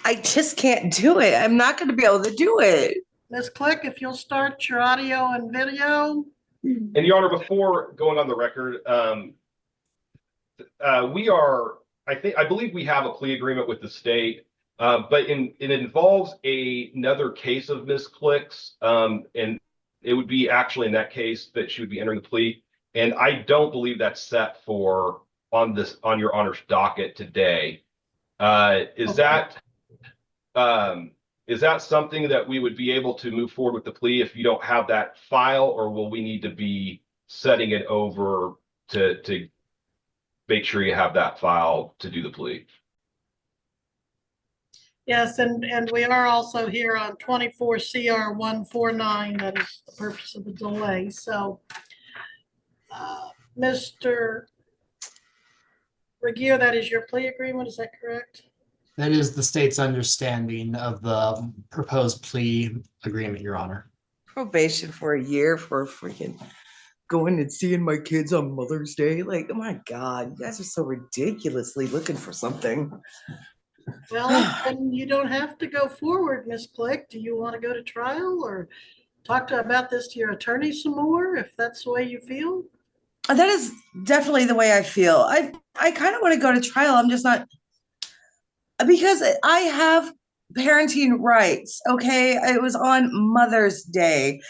I just can't do it. I'm not going to be able to do it. Ms. Click, if you'll start your audio and video. And Your Honor, before going on the record, I believe we have a plea agreement with the state, but it involves another case of Ms. Click's, and it would be actually in that case that she would be entering the plea. And I don't believe that's set for on Your Honor's docket today. Is that something that we would be able to move forward with the plea if you don't have that file, or will we need to be setting it over to make sure you have that file to do the plea? Yes, and we are also here on 24 CR 149. That is the purpose of the delay. So, Mr. Regier, that is your plea agreement, is that correct? That is the state's understanding of the proposed plea agreement, Your Honor. Probation for a year for freaking going and seeing my kids on Mother's Day. Like, oh my God, you guys are so ridiculously looking for something. Well, then you don't have to go forward, Ms. Click. Do you want to go to trial or talk about this to your attorney some more, if that's the way you feel? That is definitely the way I feel. I kind of want to go to trial. I'm just not, because I have parenting rights. Okay. It was on Mother's Day.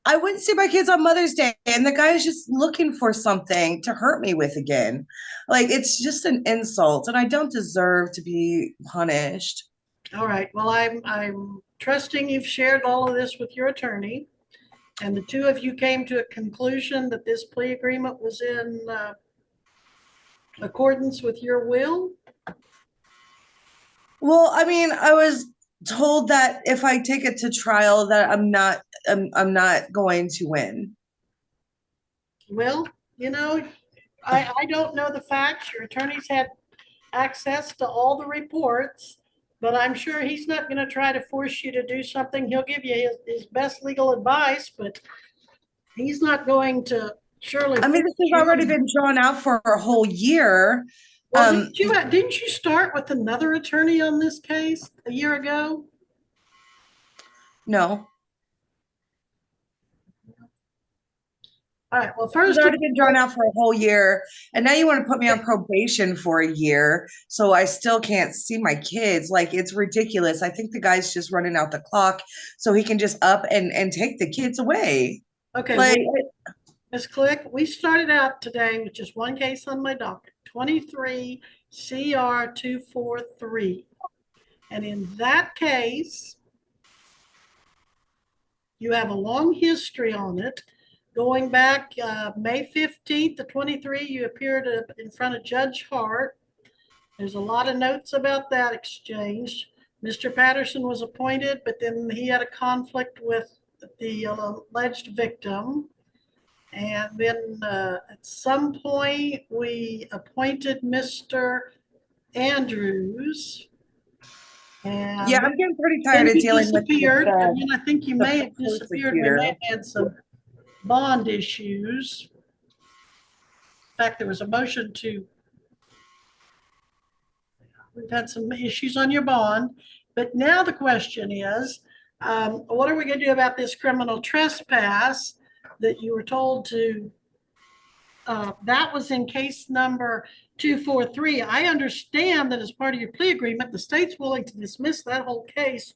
I wouldn't see my kids on Mother's Day, and the guy is just looking for something to hurt me with again. Like, it's just an insult, and I don't deserve to be punished. All right. Well, I'm trusting you've shared all of this with your attorney, and the two of you came to a conclusion that this plea agreement was in accordance with your will. Well, I mean, I was told that if I take it to trial, that I'm not going to win. Well, you know, I don't know the facts. Your attorney's had access to all the reports, but I'm sure he's not going to try to force you to do something. He'll give you his best legal advice, but he's not going to surely. I mean, this has already been drawn out for a whole year. Well, didn't you start with another attorney on this case a year ago? No. All right. Well, first, it's already been drawn out for a whole year, and now you want to put me on probation for a year, so I still can't see my kids. Like, it's ridiculous. I think the guy's just running out the clock so he can just up and take the kids away. Okay. Like, well, Ms. Click, we started out today with just one case on my docket, 23 CR 243, and in that case, you have a long history on it. Going back May 15th to 23, you appeared in front of Judge Hart. There's a lot of notes about that exchange. Mr. Patterson was appointed, but then he had a conflict with the alleged victim. And then at some point, we appointed Mr. Andrews. And yeah, I'm getting pretty tired of dealing with this, and then I think you may have disappeared. We may have had some bond issues. In fact, there was a motion to, we've had some issues on your bond, but now the question is, what are we going to do about this criminal trespass that you were told to, that was in case number 243. I understand that as part of your plea agreement, the state's willing to dismiss that whole case.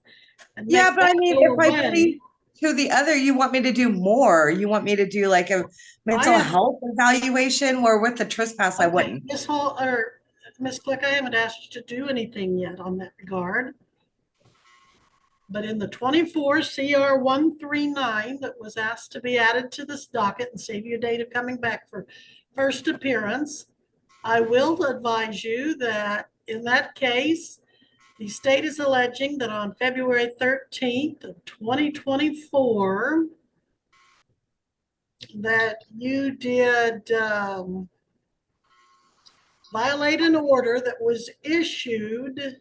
Yeah, but I mean, if I plead to the other, you want me to do more. You want me to do like a mental health evaluation, where with the trespass, I wouldn't. Ms. Click, I haven't asked you to do anything yet on that regard. But in the 24 CR 139 that was asked to be added to this docket and save you a date of coming back for first appearance, I will advise you that in that case, the state is alleging that on February 13th of 2024, that you did violate an order that was issued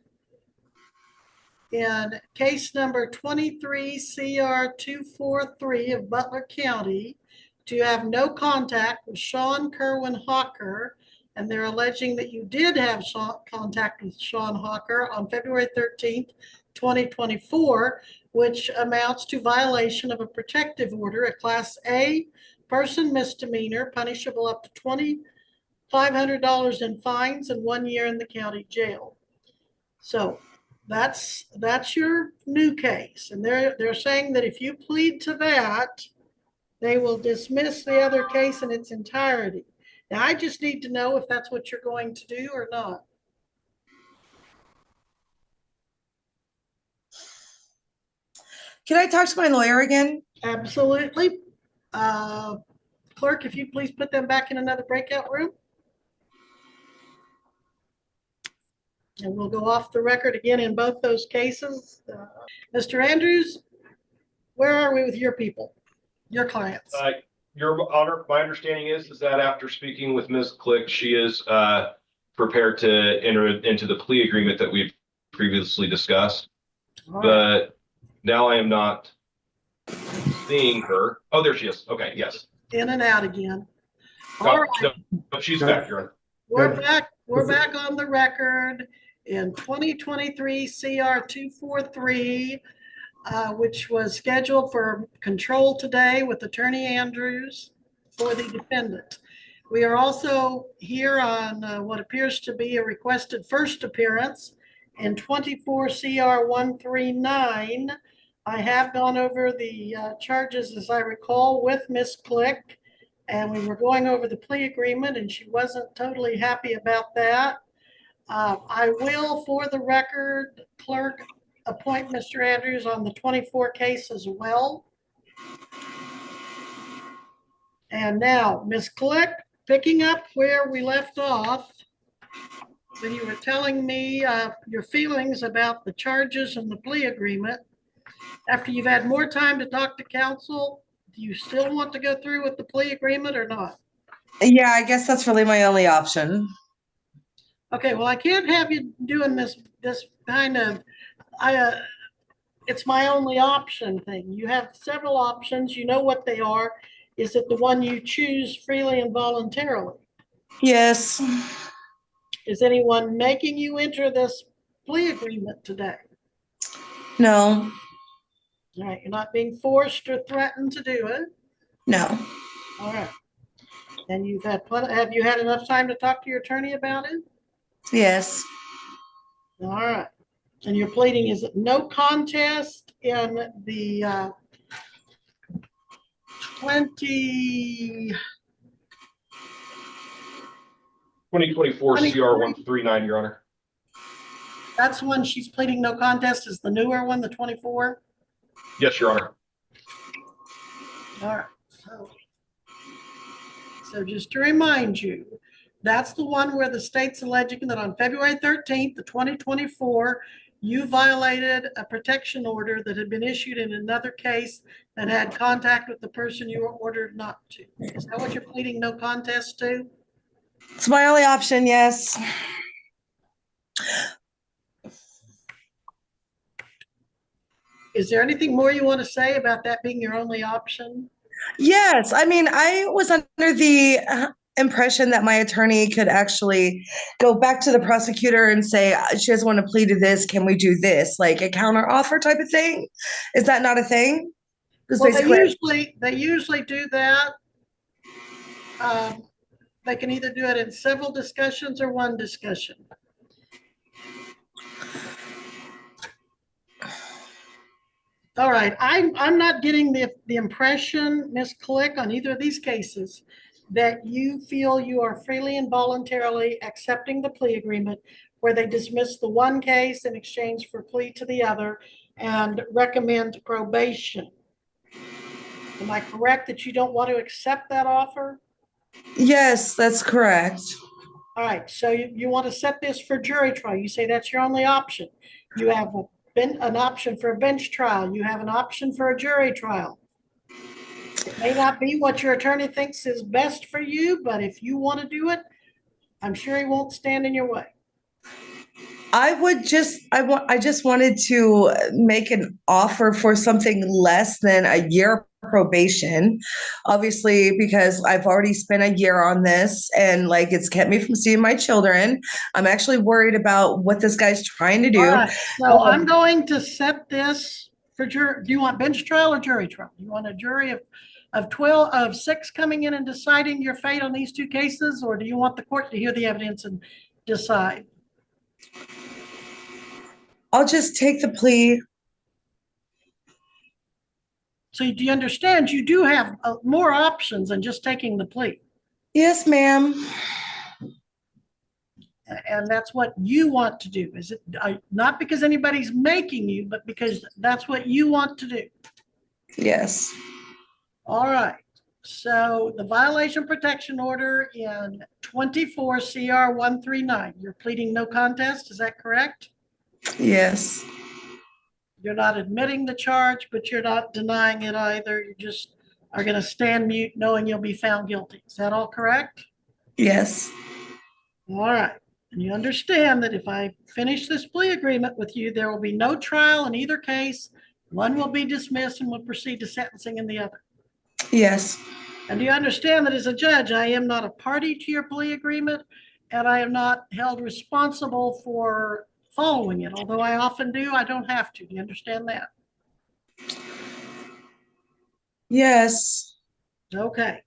in case number 23 CR 243 of Butler County to have no contact with Sean Kerwin Hawker and they're alleging that you did have contact with Sean Hawker on February 13th, 2024, which amounts to violation of a protective order, a Class A person misdemeanor, punishable up to $2,500 in fines and 1 year in the county jail. So that's your new case, and they're saying that if you plead to that, they will dismiss the other case in its entirety. Now, I just need to know if that's what you're going to do or not. Can I talk to my lawyer again? Absolutely. Clerk, if you please put them back in another breakout room. And we'll go off the record again in both those cases. Mr. Andrews, where are we with your people, your clients? Your Honor, my understanding is that after speaking with Ms. Click, she is prepared to enter into the plea agreement that we've previously discussed. All right. But now I am not seeing her. Oh, there she is. Okay, yes. In and out again. No, All right. no, she's back, Your Honor. We're back. We're back on the record in 2023 CR 243, which was scheduled for control today with Attorney Andrews for the defendant. We are also here on what appears to be a requested first appearance in 24 CR 139. I have gone over the charges, as I recall, with Ms. Click, and we were going over the plea agreement, and she wasn't totally happy about that. I will, for the record, clerk, appoint Mr. Andrews on the 24 case as well. And now, Ms. Click, picking up where we left off, when you were telling me your feelings about the charges and the plea agreement, after you've had more time to talk to counsel, do you still want to go through with the plea agreement or not? Yeah, I guess that's really my only option. Okay, well, I can't have you doing this kind of, it's my only option thing. You have several options. You know what they are. Is it the one you choose freely and voluntarily? Yes. Is anyone making you enter this plea agreement today? No. All right, you're not being forced or threatened to do it. No. All right. And have you had enough time to talk to your attorney about it? Yes. All right. And you're pleading, is it no contest in the 2024 CR 139, Your Honor. That's one she's pleading no contest, is the newer one, the 24? Yes, Your Honor. All right. So just to remind you, that's the one where the state's alleging that on February 13th, 2024, you violated a protection order that had been issued in another case that had contact with the person you were ordered not to. Is that what you're pleading no contest to? It's my only option, yes. Is there anything more you want to say about that being your only option? Yes. I mean, I was under the impression that my attorney could actually go back to the prosecutor and say, she doesn't want to plead to this. Can we do this? Like a counter offer type of thing. Is that not a thing? Well, they usually do that. They can either do it in several discussions or one discussion. All right, I'm not getting the impression, Ms. Click, on either of these cases that you feel you are freely and voluntarily accepting the plea agreement where they dismiss the one case in exchange for plea to the other and recommend probation. Am I correct that you don't want to accept that offer? Yes, that's correct. All right, so you want to set this for jury trial. You say that's your only option. You have an option for a bench trial. You have an option for a jury trial. It may not be what your attorney thinks is best for you, but if you want to do it, I'm sure he won't stand in your way. I just wanted to make an offer for something less than a year probation, obviously, because I've already spent a year on this and like it's kept me from seeing my children. I'm actually worried about what this guy's trying to All do. right, so I'm going to set this for jury. Do you want bench trial or jury trial? You want a jury of 12, of 6 coming in and deciding your fate on these 2 cases, or do you want the court to hear the evidence and decide? I'll just take the plea. So do you understand you do have more options than just taking the plea? Yes, ma'am. And that's what you want to do. Is it not because anybody's making you, but because that's what you want to do? Yes. All right. So the violation protection order in 24 CR 139, you're pleading no contest, is that correct? Yes. You're not admitting the charge, but you're not denying it either. You just are going to stand mute knowing you'll be found guilty. Is that all correct? Yes. All right. And you understand that if I finish this plea agreement with you, there will be no trial in either case. One will be dismissed and will proceed to sentencing in the other. Yes. And do you understand that as a judge, I am not a party to your plea agreement and I am not held responsible for following it? Although I often do, I don't have to. Do you understand that? Yes. Okay.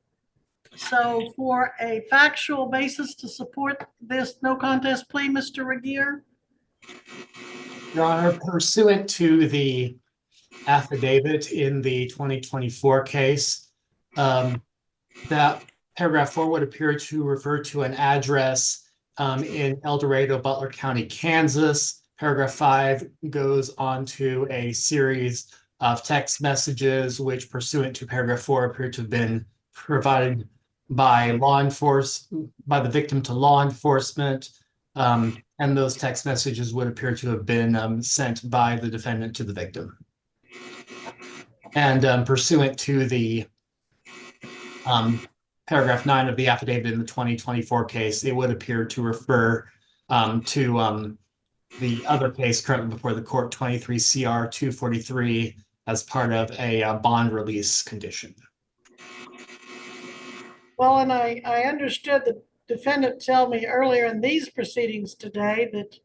So for a factual basis to support this no contest plea, Mr. Regier? Your Honor, pursuant to the affidavit in the 2024 case, that paragraph 4 would appear to refer to an address in El Dorado, Butler County, Kansas. Paragraph 5 goes on to a series of text messages, which pursuant to paragraph 4 appear to have been provided by the victim to law enforcement. And those text messages would appear to have been sent by the defendant to the victim. And pursuant to the paragraph 9 of the affidavit in the 2024 case, it would appear to refer to the other case currently before the court, 23 CR 243, as part of a bond release condition. Well, and I understood the defendant tell me earlier in these proceedings today that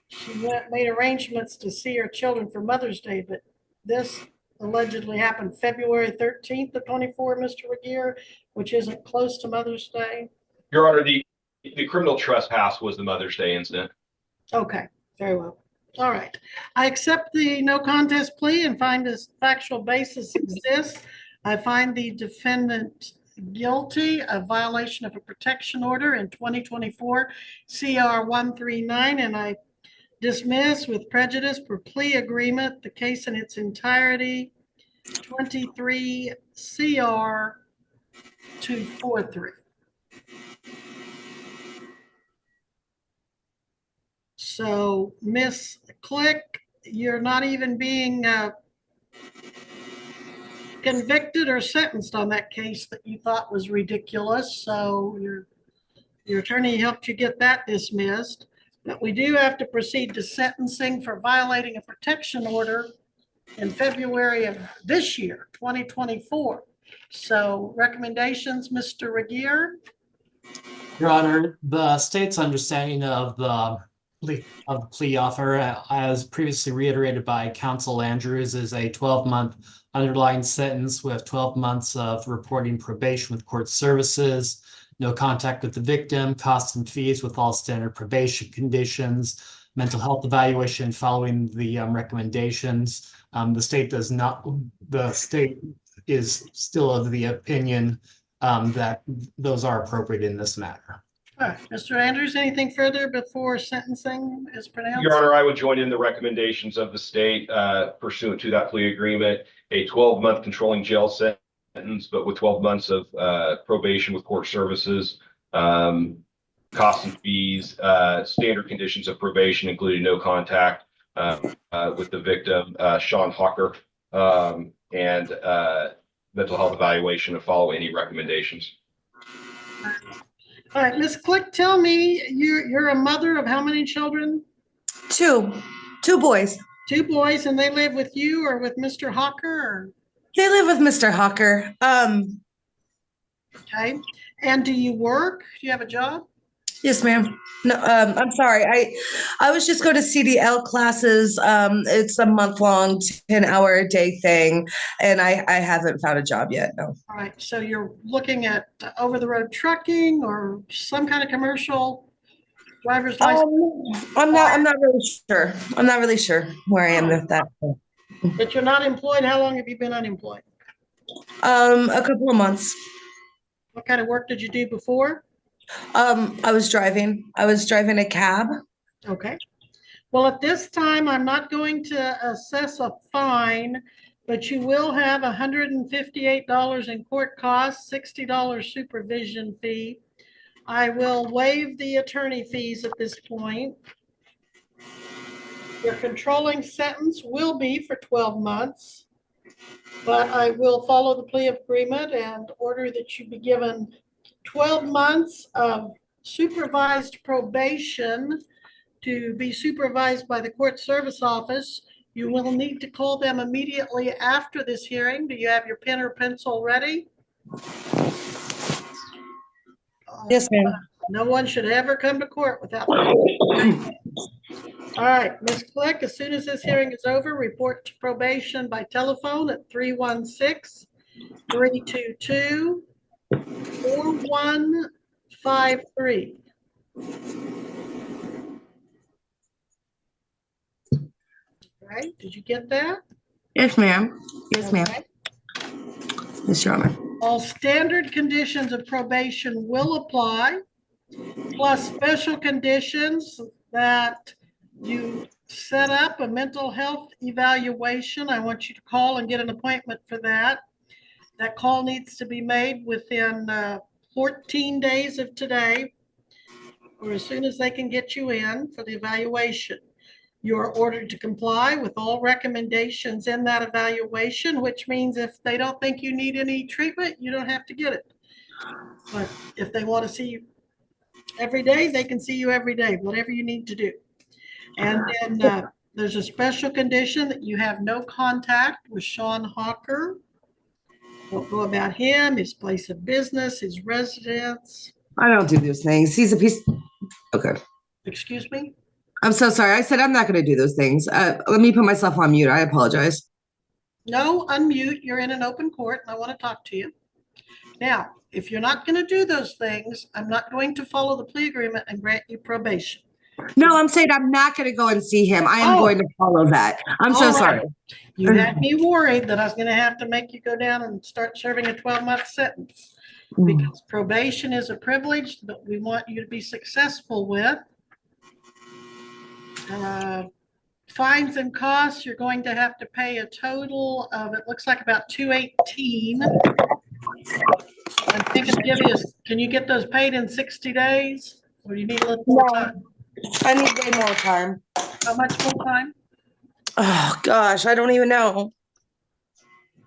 she made arrangements to see her children for Mother's Day, but this allegedly happened February 13th of 24, Mr. Regier, which isn't close to Mother's Day. Your Honor, the criminal trespass was the Mother's Day incident. Okay, very well. All right. I accept the no contest plea and find this factual basis exists. I find the defendant guilty of violation of a protection order in 2024 CR 139, and I dismiss with prejudice for plea agreement the case in its entirety, 23 CR 243. So, Miss Click, you're not even being convicted or sentenced on that case that you thought was ridiculous. So your attorney helped you get that dismissed. But we do have to proceed to sentencing for violating a protection order in February of this year, 2024. So recommendations, Mr. Regier? Your Honor, the state's understanding of the plea offer, as previously reiterated by Counsel Andrews, is a 12-month underlying sentence with 12 months of reporting probation with court services, no contact with the victim, costs and fees with all standard probation conditions, mental health evaluation following the recommendations. The state is still of the opinion that those are appropriate in this matter. All right, Mr. Andrews, anything further before sentencing is pronounced? Your Honor, I would join in the recommendations of the state pursuant to that plea agreement, a 12-month controlling jail sentence, but with 12 months of probation with court services, costs and fees, standard conditions of probation, including no contact with the victim, Sean Hawker, and mental health evaluation to follow any recommendations. All right, Ms. Click, tell me, you're a mother of how many children? Two boys. 2 boys, and they live with you or with Mr. Hawker? Or, They live with Mr. Hawker. okay. And do you work? Do you have a job? Yes, ma'am. No, I'm sorry. I was just going to CDL classes. It's a month-long, 10-hour-a-day thing, and I haven't found a job yet. No. All right. So you're looking at over-the-road trucking or some kind of commercial driver's license? I'm not really sure. I'm not really sure where I am with that. But you're not employed. How long have you been unemployed? A couple of months. What kind of work did you do before? I was driving a cab. Okay. Well, at this time, I'm not going to assess a fine, but you will have $158 in court costs, $60 supervision fee. I will waive the attorney fees at this point. Your controlling sentence will be for 12 months, but I will follow the plea agreement and order that you be given 12 months of supervised probation to be supervised by the court service office. You will need to call them immediately after this hearing. Do you have your pen or pencil ready? Yes, ma'am. No one should ever come to court without that. All right, Ms. Click, as soon as this hearing is over, report to probation by telephone at 316-322-4153. All right, did you get that? Yes, ma'am. Yes, ma'am. Okay. Yes, Your Honor. All standard conditions of probation will apply, plus special conditions that you set up a mental health evaluation. I want you to call and get an appointment for that. That call needs to be made within 14 days of today, or as soon as they can get you in for the evaluation. You are ordered to comply with all recommendations in that evaluation, which means if they don't think you need any treatment, you don't have to get it. But if they want to see you every day, they can see you every day, whatever you need to do. And then there's a special condition that you have no contact with Sean Hawker. Don't go about him, his place of business, his residence. I don't do those things. He's a piece. Okay. Excuse me? I'm so sorry. I said I'm not going to do those things. Let me put myself on mute. I apologize. No, unmute. You're in an open court and I want to talk to you. Now, if you're not going to do those things, I'm not going to follow the plea agreement and grant you probation. No, I'm saying I'm not going to go and see him. I am going to follow that. I'm so sorry. You had me worried that I was going to have to make you go down and start serving a 12-month sentence because probation is a privilege that we want you to be successful with. Fines and costs, you're going to have to pay a total of, it looks like about $218. I'm thinking, can you get those paid in 60 days? Or do you need a little more time? I need way more time. How much more time? Oh, gosh, I don't even know.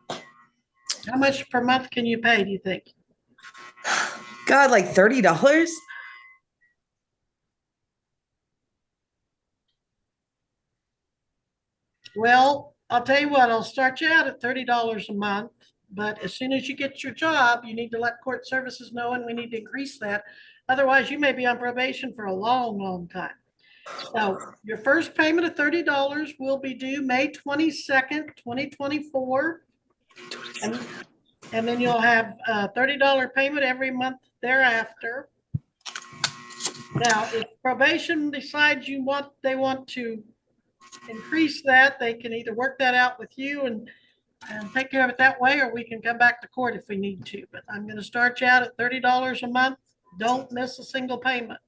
How much per month can you pay, do you think? God, like $30? Well, I'll tell you what, I'll start you out at $30 a month, but as soon as you get your job, you need to let court services know and we need to increase that. Otherwise, you may be on probation for a long, long time. So your first payment of $30 will be due May 22nd, 2024. And then you'll have a $30 payment every month thereafter. Now, if probation decides they want to increase that, they can either work that out with you and take care of it that way, or we can come back to court if we need to. But I'm going to start you out at $30 a month. Don't miss a single payment.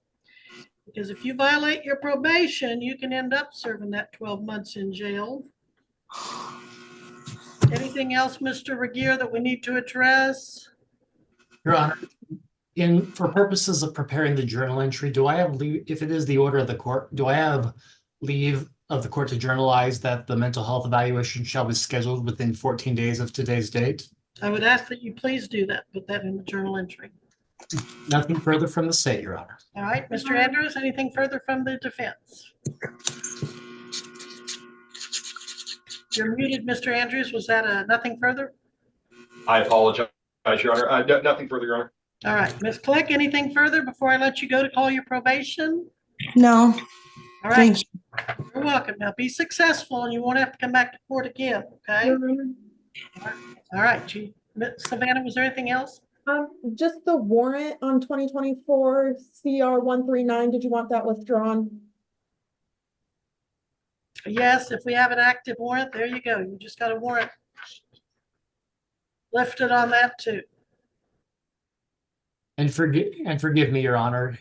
Because if you violate your probation, you can end up serving that 12 months in jail. Anything else, Mr. Regier, that we need to address? Your Honor, for purposes of preparing the journal entry, do I have leave, if it is the order of the court, do I have leave of the court to journalize that the mental health evaluation shall be scheduled within 14 days of today's date? I would ask that you please do that. Put that in the journal entry. Nothing further from the state, Your Honor. All right, Mr. Andrews, anything further from the defense? You're muted, Mr. Andrews. Was that nothing further? I apologize, Your Honor. Nothing further, Your Honor. All right, Ms. Click, anything further before I let you go to call your probation? No, All right, thank you're welcome. Now be successful and you won't have to come back to court again, okay? you. All right, Savannah, was there anything else? Just the warrant on 2024 CR 139, did you want that withdrawn? Yes, if we have an active warrant, there you go. You just got a warrant lifted on that too. And forgive me, Your Honor.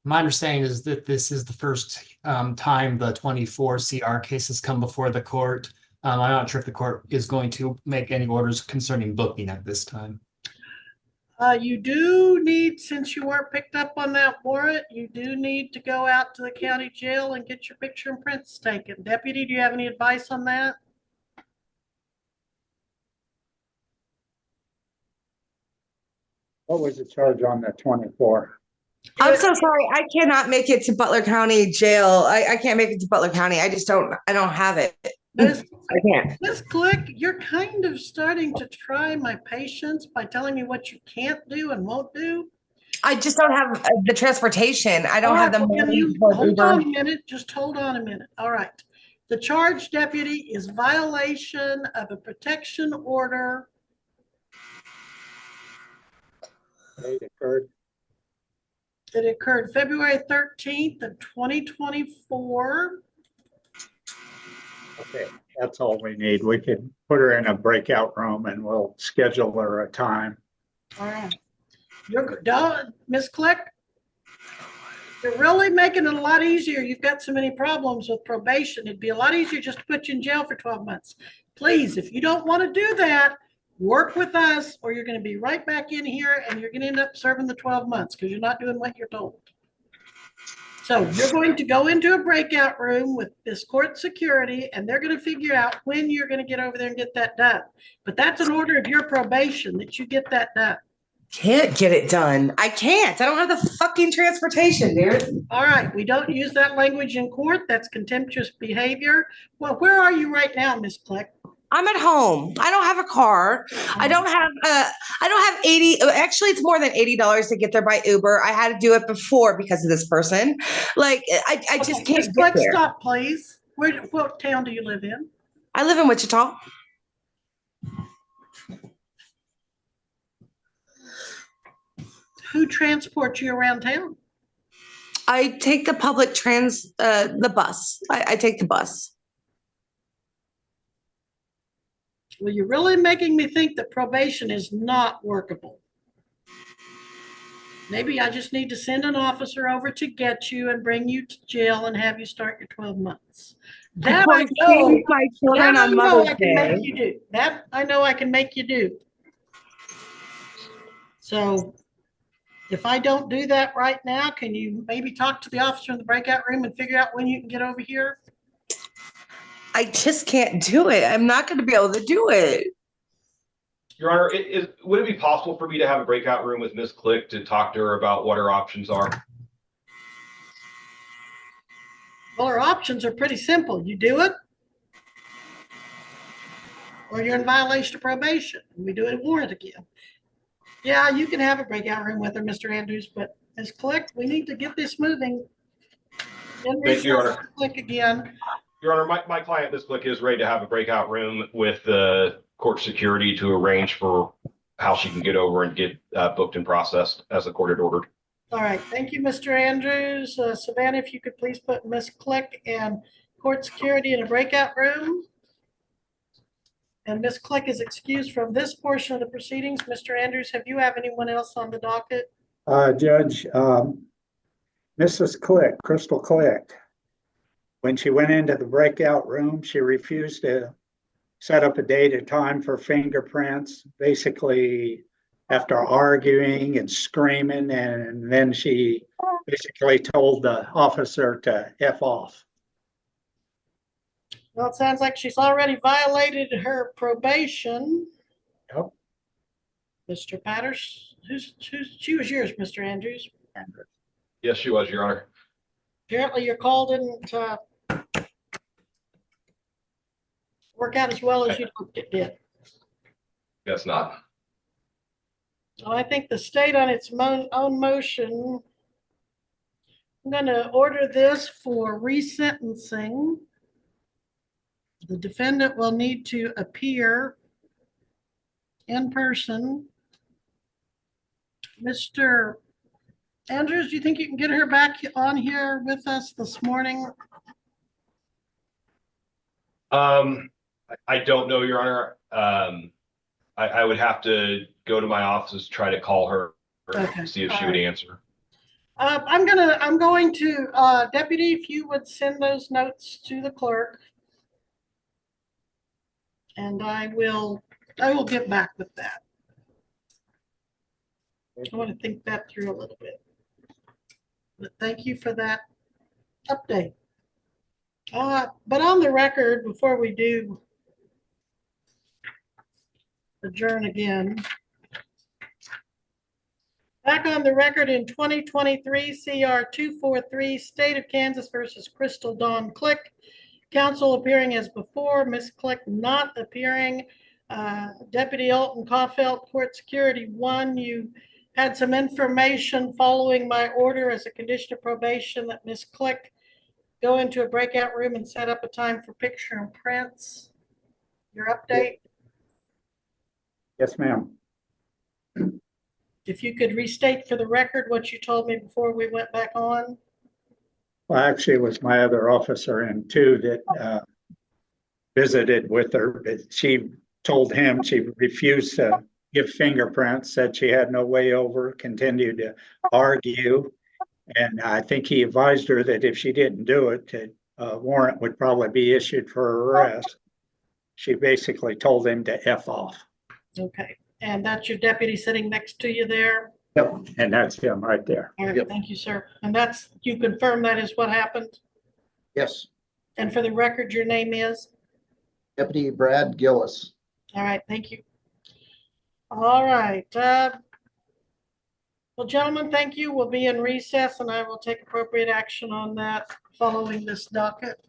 My understanding is that this is the first time the 24 CR case has come before the court. I'm not sure if the court is going to make any orders concerning booking at this time. You do need, since you weren't picked up on that warrant, you do need to go out to the county jail and get your picture and prints taken. Deputy, do you have any advice on that? What was the charge on the 24? I'm so sorry. I cannot make it to Butler County Jail. I can't make it to Butler County. I don't have it. Ms. I can't. Ms. Click, you're kind of starting to try my patience by telling me what you can't do and won't do. I just don't have the transportation. I don't All have right, the well, can money you for hold Uber. on a minute, just hold on a minute. All right. The charge, deputy, is violation of a protection order. Date occurred. It occurred February 13th of 2024. Okay, that's all we need. We can put her in a breakout room and we'll schedule her a time. All right. You're done, Ms. Click. You're really making it a lot easier. You've got so many problems with probation. It'd be a lot easier just to put you in jail for 12 months. Please, if you don't want to do that, work with us or you're going to be right back in here and you're going to end up serving the 12 months because you're not doing what you're told. So you're going to go into a breakout room with this court security and they're going to figure out when you're going to get over there and get that done. But that's an order of your probation that you get that done. Can't get it done. I can't. I don't have the fucking transportation, dude. All right, we don't use that language in court. That's contemptuous behavior. Well, where are you right now, Ms. Click? I'm at home. I don't have a car. I don't have 80. Actually, it's more than $80 to get there by Uber. I had to do it before because of this person. Like, I just can't Ms. get Click, there. stop, please. What town do you live in? I live in Wichita. Who transports you around town? I take the public the bus. I take the bus. Well, you're really making me think that probation is not workable. Maybe I just need to send an officer over to get you and bring you to jail and have you start your 12 months. That I know, my children that I on know Mother's I can make Day. you do. That I know I can make you do. So if I don't do that right now, can you maybe talk to the officer in the breakout room and figure out when you can get over here? I just can't do it. I'm not going to be able to do it. Your Honor, would it be possible for me to have a breakout room with Ms. Click to talk to her about what her options are? Well, our options are pretty simple. You do it, or you're in violation of probation. We do it a warrant again. Yeah, you can have a breakout room with her, Mr. Andrews, but Ms. Click, we need to get this moving. Thank you, Your Honor. Click again. Your Honor, my client, Ms. Click, is ready to have a breakout room with the court security to arrange for how she can get over and get booked and processed as the court had ordered. All right, thank you, Mr. Andrews. Savannah, if you could please put Ms. Click and court security in a breakout room. And Ms. Click is excused from this portion of the proceedings. Mr. Andrews, have you have anyone else on the docket? Judge, Mrs. Click, Crystal Click, when she went into the breakout room, she refused to set up a date and time for fingerprints, basically after arguing and screaming, and then she basically told the officer to F off. Well, it sounds like she's already violated her probation. Yep. Mr. Patterson, she was yours, Mr. Andrews. Yes, she was, Your Honor. Apparently your call didn't work out as well as you hoped it did? Guess not. Well, I think the state on its own motion, I'm going to order this for resentencing. The defendant will need to appear in person. Mr. Andrews, do you think you can get her back on here with us this morning? I don't know, Your Honor. I would have to go to my office, try to call her, Okay. see if she All would right. answer. I'm going to, Deputy, if you would send those notes to the clerk. And I will get back with that. I want to think that through a little bit. But thank you for that update. But on the record, before we do adjourn again, back on the record in 2023 CR 243, State of Kansas versus Crystal Dawn Click. Counsel appearing as before, Ms. Click not appearing. Deputy Alton Caulfield, Court Security 1, you had some information following my order as a condition of probation that Ms. Click go into a breakout room and set up a time for picture and prints. Your update? Yes, ma'am. If you could restate for the record what you told me before we went back on. Well, actually, it was my other officer in too that visited with her, but she told him she refused to give fingerprints, said she had no way over, continued to argue. And I think he advised her that if she didn't do it, a warrant would probably be issued for her arrest. She basically told him to F off. Okay, and that's your deputy sitting next to you there? Yep. And that's him right there. All right, Yep. thank you, sir. And that's, you confirm that is what happened? Yes, And for the record, your name is? Deputy Brad Gillis. All right, thank you. All right. Well, gentlemen, thank you. We'll be in recess and I will take appropriate action on that following this docket.